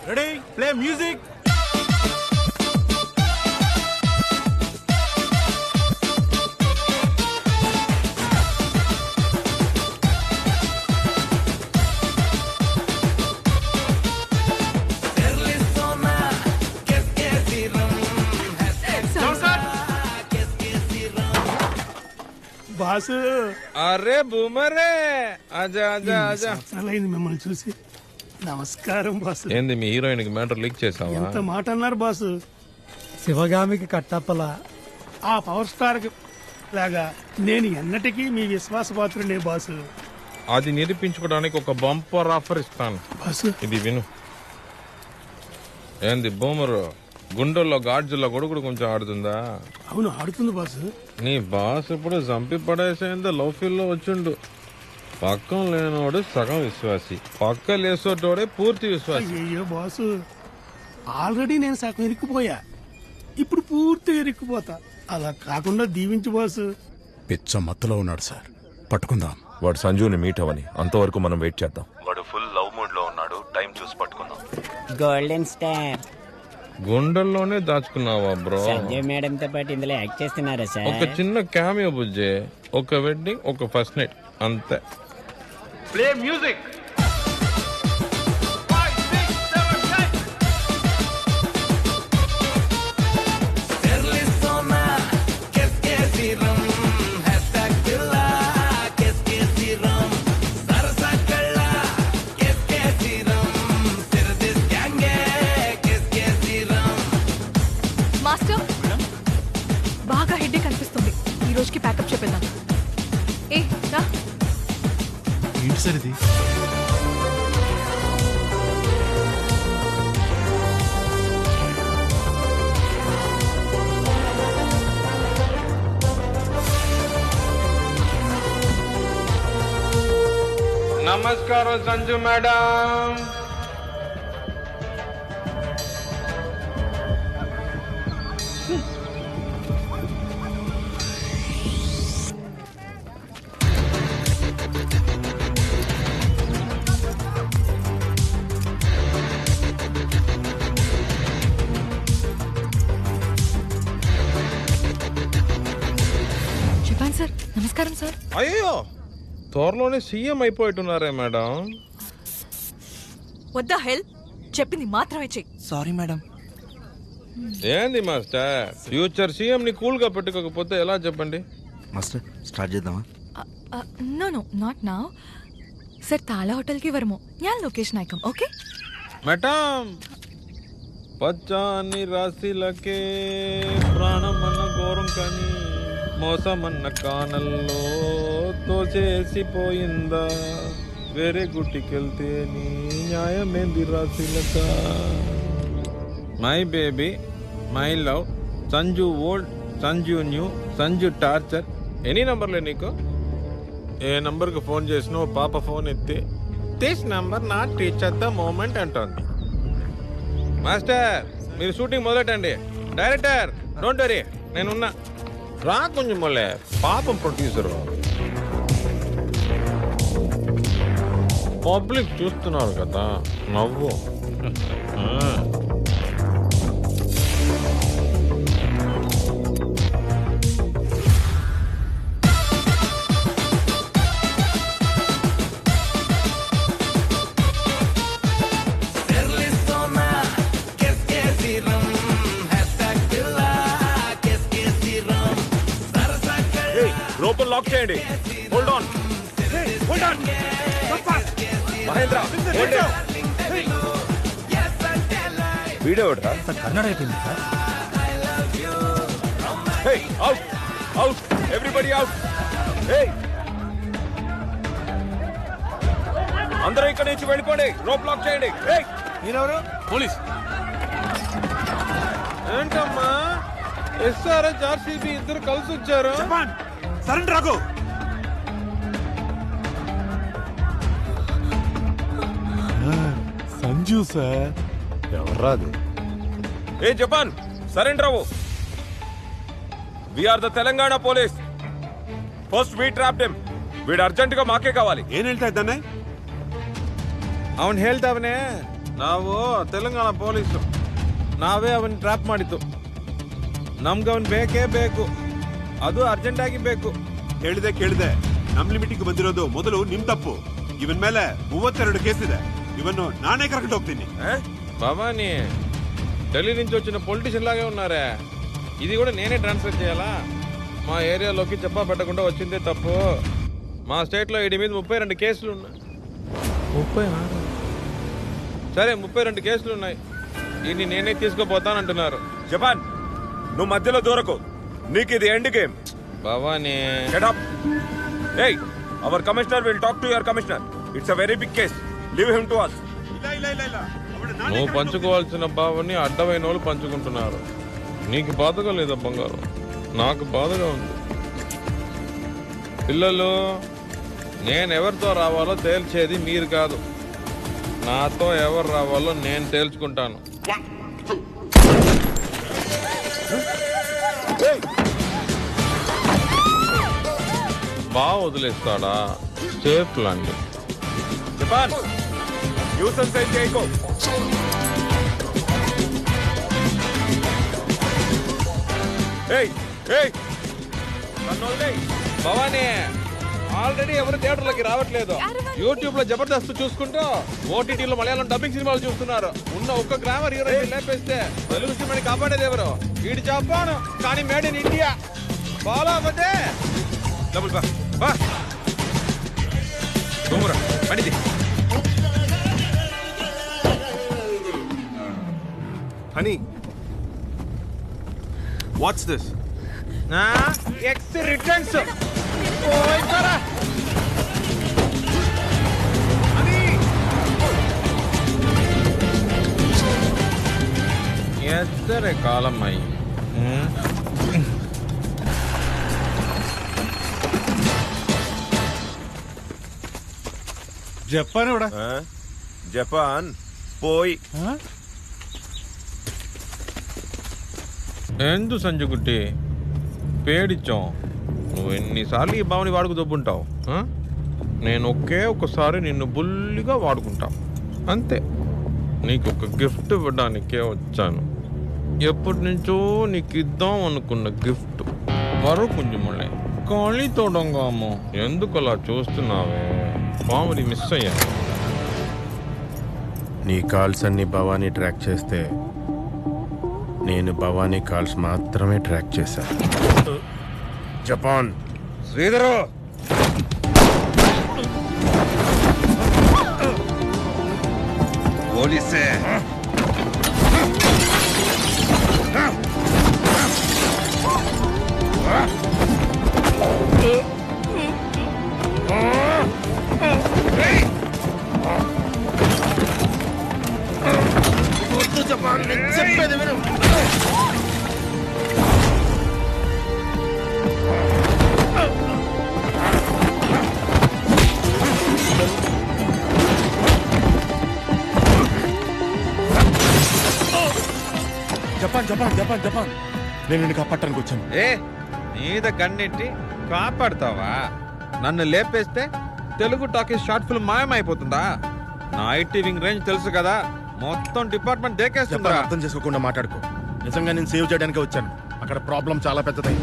Ready play music. Boss అరే బూమరే ఆజా ఆజా ఆజా. అయింది మిమ్మల్ని చూసి. నమస్కారం బాసు. ఏంది మీ హీరోయిన్ కి మ్యాటర్ లీక్ చేసావా? ఎంత మాట అన్నారు బాసు. శివగామికి కట్టప్పలా ఆ పవర్ స్టార్ లాగా నేను ఎన్నటికీ మీ విశ్వాసపాత్రుడే బాసు. అది నిరూపించుకోవడానికి ఒక బంపర్ ఆఫర్ ఇస్తాను. బాసు ఇది విను. ఏంది బూమరు గుండెల్లో గాడ్జుల్లో కొడుకుడు కొంచెం ఆడుతుందా? అవును ఆడుతుంది బాసు. నీ బాస్ ఇప్పుడు చంపి పడేసేంత లవ్ ఫీల్ లో వచ్చిండు. పక్కన లేనోడు సగం విశ్వాసి, పక్క లేసోటోడే పూర్తి విశ్వాసి. అయ్యో బాసు, ఆల్రెడీ నేను సగం ఇరుక్కుపోయా, ఇప్పుడు పూర్తిగా ఇరుక్కుపోతా. అలా కాకుండా దీవించు బాసు. పిచ్చ మత్తులో ఉన్నాడు సార్, పట్టుకుందాం. వాడు సంజుని మీట్ అవని, అంతవరకు మనం వెయిట్ చేద్దాం. వాడు ఫుల్ లవ్ మూడ్ లో ఉన్నాడు, టైం చూసి పట్టుకుందాం. గోల్డెన్ స్టార్ గుండెల్లోనే దాచుకున్నావా బ్రో? సంజయ్ మేడం తో పాటు ఇందులో యాక్ట్ చేస్తున్నారా సార్? ఒక చిన్న క్యామియో బుజ్జే, ఒక వెడ్డింగ్, ఒక ఫస్ట్ నైట్, అంతే. Play music. మాస్టర్ బాగా హెడ్ఏక్ అనిపిస్తుంది, ఈ రోజుకి ప్యాకప్ చెప్పేద్దాం. ఏ రా. ఏంటి సార్ ఇది? నమస్కారం సంజు మేడం. చెప్పండి సార్. నమస్కారం సార్. అయ్యో, త్వరలోనే సీఎం అయిపోయిట్టున్నారే మేడం. వద్దా హెల్, చెప్పింది మాత్రమే చెయ్యి. Sorry madam. ఏంది మాస్టర్, ఫ్యూచర్ సీఎం ని కూల్ గా పెట్టుకోకపోతే ఎలా చెప్పండి? మాస్టర్ స్టార్ట్ చేద్దామా? No no not now sir. താല ഹോട്ടൽക്ക് വരുമോ? ഞാൻ ലൊക്കേഷൻ അയക്കാം. ഓക്കെ మేడం, పచ్చాని రాశిలకే ప్రాణమన్న ఘోరం కానీ మోసమన్న కానల్లో తోసేసిపోయిందా, వేరే గుట్టికెళ్తే నీ న్యాయమేంది రాశిలక. My baby, my love, Sanju old, Sanju new, Sanju torture. Any నంబర్లే నీకు? ఏ నంబర్కి ఫోన్ చేసినా పాప ఫోన్ ఎత్తి this number not reach at the moment అంటోంది. మాస్టర్, మీరు షూటింగ్ మొదలెట్టండి. డైరెక్టర్ డోంట్ వరీ, నేనున్నా. రా కొంచెం మొలే, పాపం ప్రొడ్యూసరు. పబ్లిక్ చూస్తున్నారు కదా, నవ్వు. లోపల లాక్ చేయండి. Hold on, hold on. Mahendra, video Kannada అయిపోయింది sir. Out, out, everybody out. అందరూ ఇక్కడి నుంచి వెళ్ళిపోండి. రోప్ లాక్ చేయండి. మీరెవరు? పోలీస్. ఏంటమ్మా, ఎస్ఆర్హెచ్ ఆర్సీబీ ఇద్దరు కలిసి వచ్చారు. సరెండర్ రాకు. సంజు సార్. ఎవర్రాదు? ఏ జపాన్, సరెండర్ అవ్వు. We are the Telangana police. First we trapped him. వీడు అర్జెంట్ గా మాకే కావాలి. ಏನ್ ಹೇಳ್ತಾ ಇದ್ದಾನೆ? ಅವನು ಹೇಳ್ತಾವನೆ ನಾವು ತೆಲಂಗಾಣ ಪೊಲೀಸು. ನಾವೇ ಅವನ್ ಟ್ರ್ಯಾಪ್ ಮಾಡಿದ್ದು. ನಮ್ಗೆ ಅವನ್ ಬೇಕೇ ಬೇಕು, ಅದು ಅರ್ಜೆಂಟ್ ಆಗಿ ಬೇಕು. ಕೇಳಿದೆ ನಮ್ ಲಿಮಿಟಿಗೆ ಬಂದಿರೋದು ಮೊದಲು ನಿಮ್ ತಪ್ಪು. ಇವನ್ ಮೇಲೆ 32 కేసు ಇದೆ. ఇవన్ను నానే కరెక్ట్ ಹೋಗ್ತೀನಿ. భవానీ, ఢిల్లీ నుంచి వచ్చిన పొలిటీషియన్ లాగే ఉన్నారే. ఇది కూడా నేనే ట్రాన్స్ఫర్ చేయాలా? మా ఏరియాలోకి చెప్పా పెట్టకుండా వచ్చిందే తప్పు. మా స్టేట్లో వీడి మీద 32 కేసులు ఉన్నాయి. 36? సరే, 32 కేసులు ఉన్నాయి. దీన్ని నేనే తీసుకుపోతానంటున్నారు. జపాన్, నువ్వు మధ్యలో దూరకు. నీకు ఇది end game. Bhavani, Get up. Hey, our commissioner will talk to your commissioner. It's a very big case. Leave him to us. ಇಲ್ಲ నువ్వు పంచుకోవాల్సిన భావాన్ని అడ్డమైన వాళ్ళు పంచుకుంటున్నారు. నీకు బాధగా లేదా బంగారం? నాకు బాధగా ఉంది. పిల్లలు, నేను ఎవరితో రావాలో తేల్చేది మీరు కాదు. నాతో ఎవరు రావాలో నేను తేల్చుకుంటాను. బాగా వదిలేస్తాడా? సేఫ్ లాంటి. జపాన్, న్యూసెన్స్ ఏం చేయకో. ఏయ్ ఏయ్, నన్ను వదిలేయ్. భవానీ, ఆల్రెడీ ఎవరు థియేటర్లకి రావట్లేదు. యూట్యూబ్ లో జబర్దస్త్ చూసుకుంటూ ఓటీటీలో మలయాళం డబ్బింగ్ సినిమాలు చూస్తున్నారు. ఉన్న ఒక్క గ్రామర్ హీరోయిన్ లేపేస్తే తెలుగు సినిమాని కాపాడేది ఎవరు? వీడి జపాన్, కానీ మేడ్ ఇన్ ఇండియా. ఫాలో అవ్వతే డబుల్ బా బా దూమురా పడిది. Honey, what's this? X returns. ఎద్దరే కాలం అయ్యి. ജപ്പാൻ എവിടെ? జపాన్ పోయి. ఎందు సంజుగుట్టి పేడిచ్చాం. నువ్వు ఎన్నిసార్లు ఈ భావని వాడుకు దొబ్బుంటావు? నేను ఒక్కసారి నిన్ను బుల్లిగా వాడుకుంటా, అంతే. నీకు ఒక గిఫ్ట్ ఇవ్వడానికే వచ్చాను. ఎప్పటి నుంచో నీకు ఇద్దాం అనుకున్న గిఫ్ట్ మరొకొంచెం మళ్ళీ ఖాళీ తోడంగాము. ఎందుకు అలా చూస్తున్నావే? మామూలు మిస్ అయ్యా. నీ కాల్స్ అన్ని భవానీ ట్రాక్ చేస్తే నేను భవానీ కాల్స్ మాత్రమే ట్రాక్ చేశాను. జపాన్, శ్రీధరు, పోలీసే. జపాన్, చెప్పేది విను. జపాన్ జపాన్ జపాన్ జపాన్, నేను నిన్ను కాపాడటానికి వచ్చాను. మీద గన్నెట్టి కాపాడుతావా? నన్ను లేపేస్తే తెలుగు టాకీస్ షార్ట్ ఫిల్మ్ మాయమైపోతుందా? నా ఐటీ వింగ్ రేంజ్ తెలుసు కదా, మొత్తం డిపార్ట్మెంట్ దేకేస్తుందా? అర్థం చేసుకోకుండా మాట్లాడుకో. నిజంగా నేను సేవ్ చేయడానికి వచ్చాను. అక్కడ ప్రాబ్లం చాలా పెద్దది.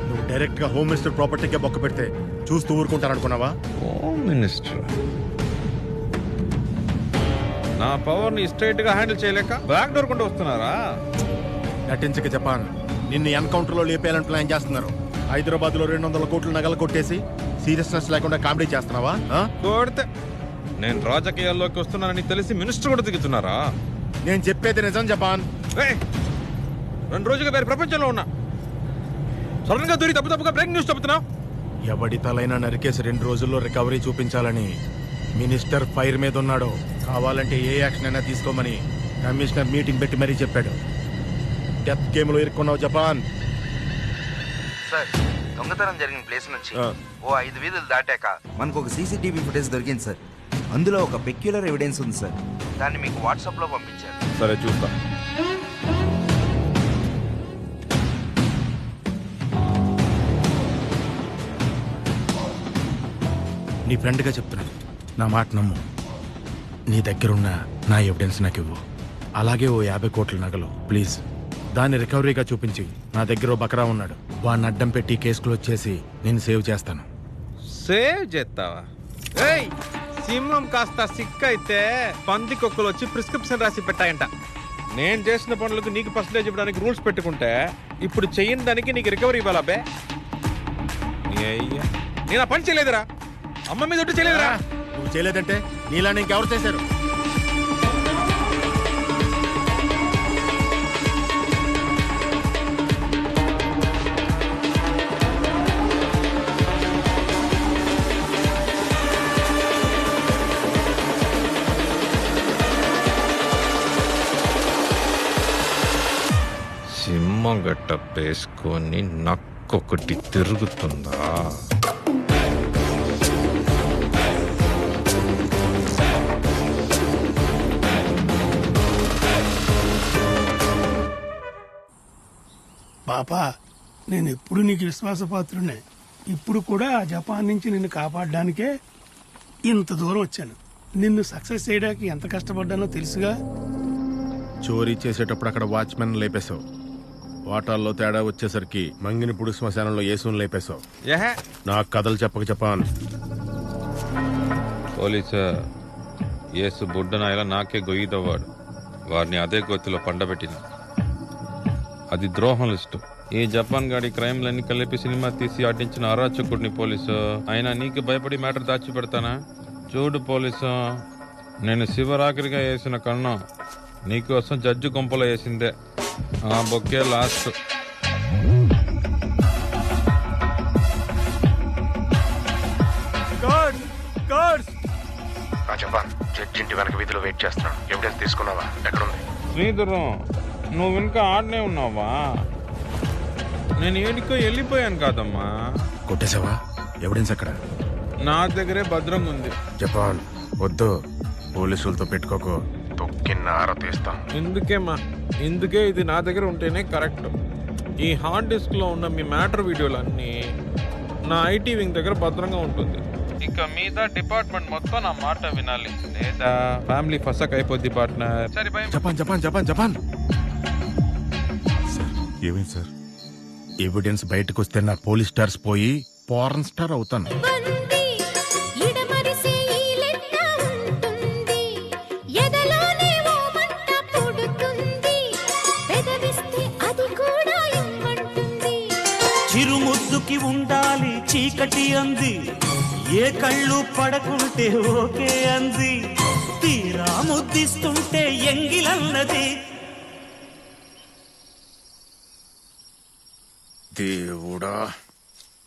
నువ్వు డైరెక్ట్ గా హోమ్ మినిస్టర్ ప్రాపర్టీకే బొక్క పెడితే చూస్తూ ఊరుకుంటారనుకున్నావా? హోమ్ మినిస్టర్ నా పవర్ ని స్ట్రైట్ గా హ్యాండిల్ చేయలేక బ్యాక్ డోర్ కొంటూ వస్తున్నారా? నటించక జపాన్, నిన్ను ఎన్కౌంటర్ లో లేపేయాలని ప్లాన్ చేస్తున్నారు. హైదరాబాద్ లో 200 కోట్ల నగలు కొట్టేసి సీరియస్నెస్ లేకుండా కామెడీ చేస్తున్నావా? కొడితే నేను రాజకీయాల్లోకి వస్తున్నానని తెలిసి మినిస్టర్ కూడా దిగుతున్నారా? నేను చెప్పేది నిజం జపాన్. 2 రోజులుగా వేరే ప్రపంచంలో ఉన్నా. సడన్ గా దూరి తప్పుగా బ్రేక్ న్యూస్ చెప్తున్నావు. ఎవడి తలైనా నరికేసి 2 రోజుల్లో రికవరీ చూపించాలని మినిస్టర్ ఫైర్ మీద ఉన్నాడు. కావాలంటే ఏ యాక్షన్ అయినా తీసుకోమని కమిషనర్ మీటింగ్ పెట్టి మరీ చెప్పాడు. డెత్ గేమ్ లో ఇరుక్కున్నావు జపాన్. సార్, దొంగతనం జరిగిన ప్లేస్ నుంచి ఓ 5 వీధులు దాటాక మనకు ఒక సీసీటీవీ ఫుటేజ్ దొరికింది సార్. అందులో ఒక పెక్యులర్ ఎవిడెన్స్ ఉంది సార్. దాన్ని మీకు వాట్సాప్ లో పంపించాను. సరే, చూస్తా. నీ ఫ్రెండ్గా చెప్తున్నాను, నా మాట నమ్ము. నీ దగ్గరున్న నా ఎవిడెన్స్ నాకు ఇవ్వు. అలాగే ఓ 50 కోట్ల నగలు ప్లీజ్. దాన్ని రికవరీగా చూపించి నా దగ్గర ఓ బకరా ఉన్నాడు, వాడిని అడ్డం పెట్టి కేసు క్లోజ్ చేసి నేను సేవ్ చేస్తాను. సేవ్ చేస్తావా? ఏయ్, సింహం కాస్త సిక్ అయితే పందికొక్కులు వచ్చి ప్రిస్క్రిప్షన్ రాసి పెట్టాయంట. నేను చేసిన పనులకు నీకు పర్సంటేజ్ ఇవ్వడానికి రూల్స్ పెట్టుకుంటే ఇప్పుడు చెయ్యని దానికి నీకు రికవరీ ఇవ్వాలా బే? నీ అయ్యా, నేను ఆ పని చేయలేదురా, అమ్మ మీద ఒట్టు చేయలేదురా. నువ్వు చేయలేదంటే నీలా ఇంకెవరు చేశారు? సింహం గట్ట వేసుకొని నక్కొకటి తిరుగుతుందా? పాపా, నేను ఎప్పుడు నీకు విశ్వాసపాత్రునే. ఇప్పుడు కూడా ఆ జపాన్ నుంచి నిన్ను కాపాడడానికే ఇంత దూరం వచ్చాను. నిన్ను సక్సెస్ చేయడానికి ఎంత కష్టపడ్డానో తెలుసుగా. చోరీ చేసేటప్పుడు అక్కడ వాచ్మెన్ లేపేశావు, వాటాల్లో తేడా వచ్చేసరికి మంగినిపుడు శ్మశానంలో యేసుని లేపేశావు. ఏహే, నాకు కథలు చెప్పక చెప్పాను. పోలీసు యేసు బుడ్డనాయలా నాకే గొయ్యి తవ్వాడు, వారిని అదే గొత్తిలో పండబెట్టిన. అది ద్రోహం లిస్టు. ఈ జపాన్ గాడి క్రైమ్లన్నీ కలిపి సినిమా తీసి ఆడించిన అరాచకుడిని పోలీసు. అయినా నీకు భయపడి మ్యాటర్ దాచి పెడతానా? చూడు పోలీసు, నేను శివరాఖరిగా వేసిన కన్నం నీకోసం జడ్జి కొంపలో వేసిందే. ఆ బొక్కే లాస్ట్. జపాన్ జడ్జి ఇంటి వెనక వీధిలో వెయిట్ చేస్తున్నాడు. ఎవిడెన్స్ తీసుకున్నావా? ఎక్కడుంది? శ్రీధరం, నువ్వు ఇంకా ఆడనే ఉన్నావా? నేను ఏడికో వెళ్ళిపోయాను కాదమ్మా. కొట్టేశావా? ఎవిడెన్స్ ఎక్కడ? నా దగ్గరే భద్రంగా ఉంది. జపాన్ వద్దు, పోలీసులతో పెట్టుకోకు, తొక్కిన్న ఆర తీస్తాం. ఇందుకే ఇది నా దగ్గర ఉంటేనే కరెక్ట్. ఈ హార్డ్ డిస్క్ లో ఉన్న మీ మ్యాటర్ వీడియోలన్నీ నా ఐటీ వింగ్ దగ్గర భద్రంగా ఉంటుంది. ఇక మీద డిపార్ట్మెంట్ మొత్తం నా మాట వినాలి, లేదా ఫ్యామిలీ ఫసక్ అయిపోద్ది పార్ట్నర్. సరే భయం. జపాన్ జపాన్ జపాన్ జపాన్ ఏమైంది సార్? ఎవిడెన్స్ బయటకు వస్తే నా పోలీస్ స్టార్స్ పోయి పోర్న్ స్టార్ అవుతాను. చిరుముద్దుకి ఉండాలి చీకటి అంది, ఏ కళ్ళు పడకుంటే ఓకే అంది, తీరా ముద్దిస్తుంటే ఎంగిలన్నది. దేవుడా,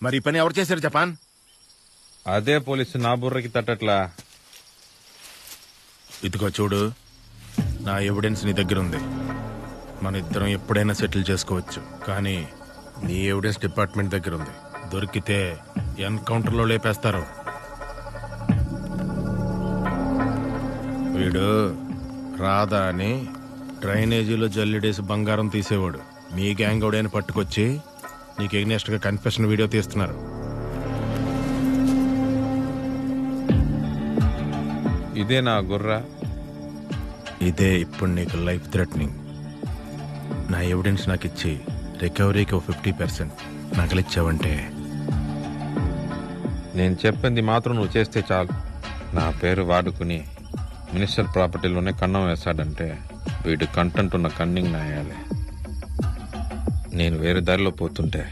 మరి ఈ పని ఎవరు చేశారు జపాన్? అదే పోలీసు నా బుర్రకి తట్టట్లా. ఇదిగో చూడు, నా ఎవిడెన్స్ నీ దగ్గర ఉంది. మన ఇద్దరం ఎప్పుడైనా సెటిల్ చేసుకోవచ్చు. కానీ నీ ఎవిడెన్స్ డిపార్ట్మెంట్ దగ్గర ఉంది. దొరికితే ఎన్కౌంటర్లో లేపేస్తారు. వీడు రాధా అని డ్రైనేజీలో జల్లిడేసి బంగారం తీసేవాడు. మీ గ్యాంగ్ ఎవడైనా పట్టుకొచ్చి నీకు ఎగ్నెస్ట్గా కన్ఫెషన్ వీడియో తీస్తున్నారు. ఇదే నా గుర్ర. ఇదే ఇప్పుడు నీకు లైఫ్ థ్రెటనింగ్. నా ఎవిడెన్స్ నాకు ఇచ్చి రికవరీకి 50% నగలిచ్చావంటే నేను చెప్పింది మాత్రం నువ్వు చేస్తే చాలు. నా పేరు వాడుకుని మినిస్టర్ ప్రాపర్టీలోనే కన్నం వేశాడంటే వీడు కంటెంట్ ఉన్న కన్నింగ్ నాయాలి. నేను వేరే దారిలో పోతుంటే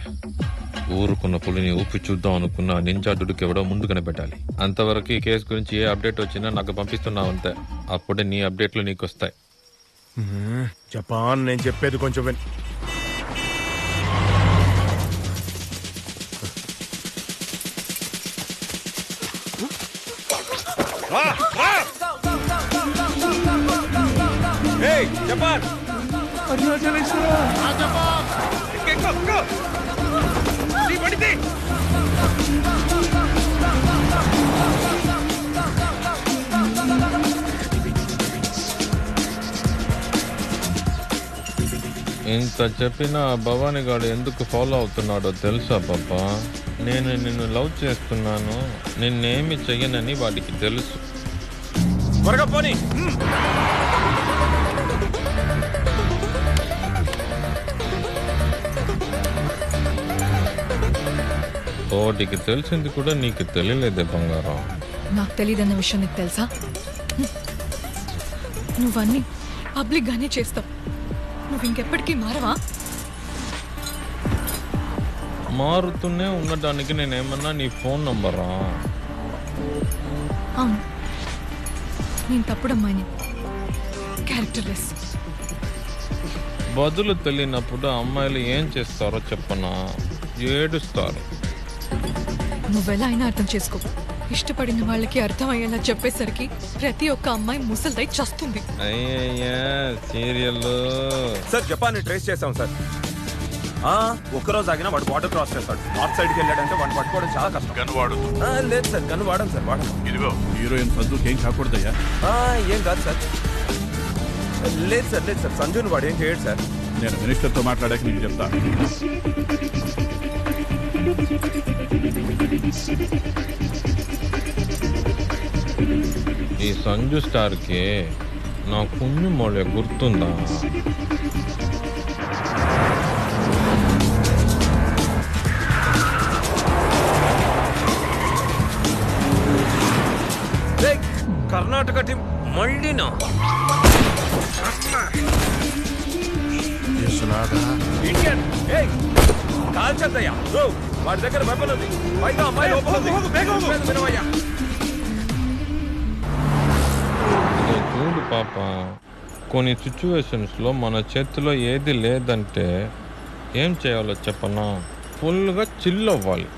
ఊరుకున్న పులిని ఊపి చూద్దాం అనుకున్న నింజాడుడికి ఎవడో ముందు కనిపెట్టాలి. అంతవరకు ఈ కేసు గురించి ఏ అప్డేట్ వచ్చినా నాకు పంపిస్తున్నావు అంతే. అప్పుడే నీ అప్డేట్లు నీకు వస్తాయి. జపాన్, నేను చెప్పేది కొంచెం విన్. జపాన్ ఇంత చెప్పినా భవానీ గారు ఎందుకు ఫాలో అవుతున్నాడో తెలుసా పాపా? నేను నిన్ను లవ్ చేస్తున్నాను, నిన్నేమి చెయ్యనని వాడికి తెలుసు. త్వరగా పోనీ. ఓటికి తెలిసింది కూడా నీకు తెలియలేదే బంగారం. నాకు తెలియదన్న విషయం నీకు తెలుసా? నువ్వన్నీ పబ్లిక్ గానే చేస్తావు. నువ్వు ఇంకెప్పటికీ మారవా? మారుతూనే ఉండడానికి నేనేమన్నా నీ ఫోన్ నంబరా? అవును, నేను తప్పుడు అమ్మాయిని, క్యారెక్టర్లెస్. బదులు తెలియనప్పుడు అమ్మాయిలు ఏం చేస్తారో చెప్పనా? ఏడుస్తారు. నువ్వెలా అయినా అర్థం చేసుకో. ఇష్టపడిన వాళ్ళకి అర్థమయ్యేలా చెప్పేసరికి ప్రతి ఒక్క అమ్మాయి ముసలిదై చస్తుంది. అయ్యయ్యా సీరియల్. సార్ జపాన్ని ట్రేస్ చేసాం సార్. ఒక్కరోజు ఆగినా వాడు బార్డర్ క్రాస్ చేస్తాడు. నార్త్ సైడ్కి వెళ్ళాడంటే వాడిని పట్టుకోవడం చాలా కష్టం. గన్ వాడు. లేదు సార్, గన్ను వాడాను సార్, వాడాను. ఇదిగో హీరోయిన్ సందుకి ఏం కాకూడదయ్యా. ఏం కాదు సార్. లేదు సార్, లేదు సార్, సంజుని వాడు ఏం చేయడు సార్. నేను మినిస్టర్తో మాట్లాడాక నీకు చెప్తా. ఈ సంజు స్టార్కి నా కుഞ്ഞു మోళే గుర్తుందా? కర్ణాటక టీం మళ్ళీనా? ఇండియన్ కాల్చద్దయ్యా. వాడి దగ్గర వెపన్ ఉంది, పైగా అమ్మాయి లోపల ఉంది. వినవయ్యా. ఇదో చూడు పాప, కొన్ని సిచ్యువేషన్స్లో మన చేతిలో ఏది లేదంటే ఏం చేయాలో చెప్పనా? ఫుల్గా చిల్ అవ్వాలి.